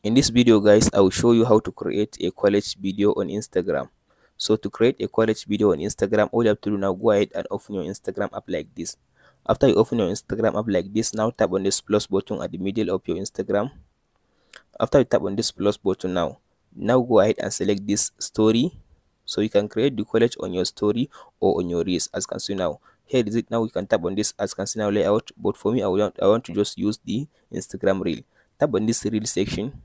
In this video guys, I will show you how to create a college video on Instagram. So to create a college video on Instagram, all you have to do now, go ahead and open your Instagram app like this. After you open your Instagram app like this, now tap on this plus button at the middle of your Instagram. After you tap on this plus button now go ahead and select this story. So you can create the college on your story or on your reels. As you can see now, here is it. Now you can tap on this as you can see now layout, but for me I want to just use the Instagram reel. Tap on this reel section.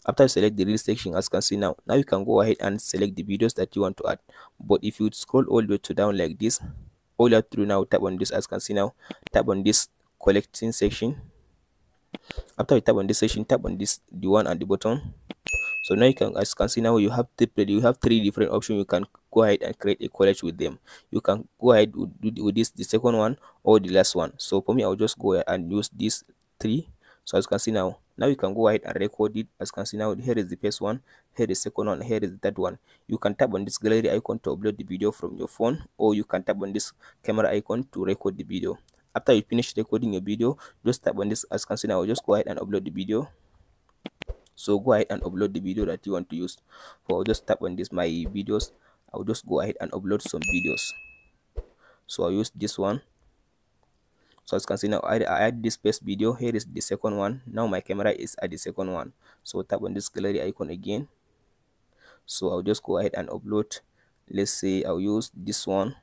After you select the reel section, as you can see now you can go ahead and select the videos that you want to add. But if you scroll all the way to down like this, all you have to do now, tap on this as you can see now, tap on this collecting section. After you tap on this section, tap on this the one at the bottom. So now you can, as you can see now, you have three different options. You can go ahead and create a collage with them. You can go ahead with this, the second one or the last one. So for me, I'll just go ahead and use these three. So as you can see now you can go ahead and record it. As you can see now, here is the first one, here is the second one, here is the third one. You can tap on this gallery icon to upload the video from your phone, or you can tap on this camera icon to record the video. After you finish recording your video, just tap on this. As you can see now, just go ahead and upload the video. So go ahead and upload the video that you want to use. So I'll just tap on this my videos. I'll just go ahead and upload some videos. So I'll use this one. So as you can see now, I add this first video. Here is the second one. Now my camera is at the second one. So tap on this gallery icon again. So I'll just go ahead and upload. Let's say I'll use this one.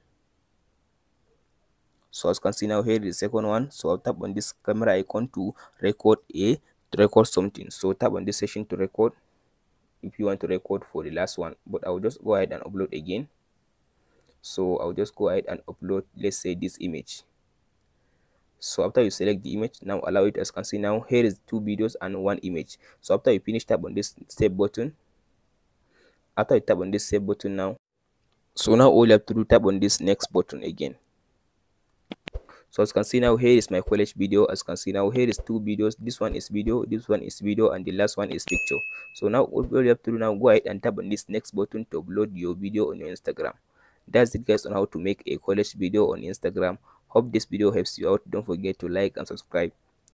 So as you can see now, here is the second one. So I'll tap on this camera icon to record something. So tap on this section to record if you want to record for the last one. But I'll just go ahead and upload again. So I'll just go ahead and upload, let's say, this image. So after you select the image, now allow it. As you can see now, here is 2 videos and 1 image. So after you finish, tap on this save button. After you tap on this save button now, so now all you have to do, tap on this next button again. So as you can see now, here is my college video. As you can see now, here is 2 videos. This one is video, this one is video, and the last one is picture. So now all you have to do now, go ahead and tap on this next button to upload your video on your Instagram. That's it guys on how to make a college video on Instagram. Hope this video helps you out. Don't forget to like and subscribe.